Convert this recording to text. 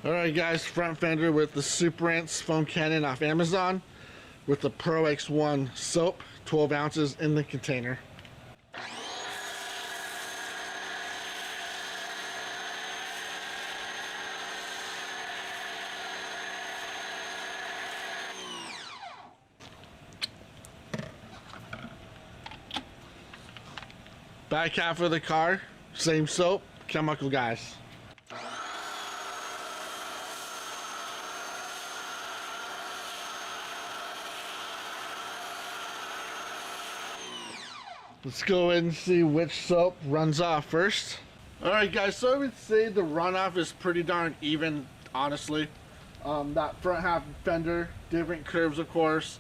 Alright guys, front fender with the Superance foam cannon off Amazon with the Pro X1 soap, 12 ounces in the container. Back half of the car, same soap, chemical guys. Let's go ahead and see which soap runs off first. Alright guys, so I would say the runoff is pretty darn even, honestly. That front half fender, different curves of course.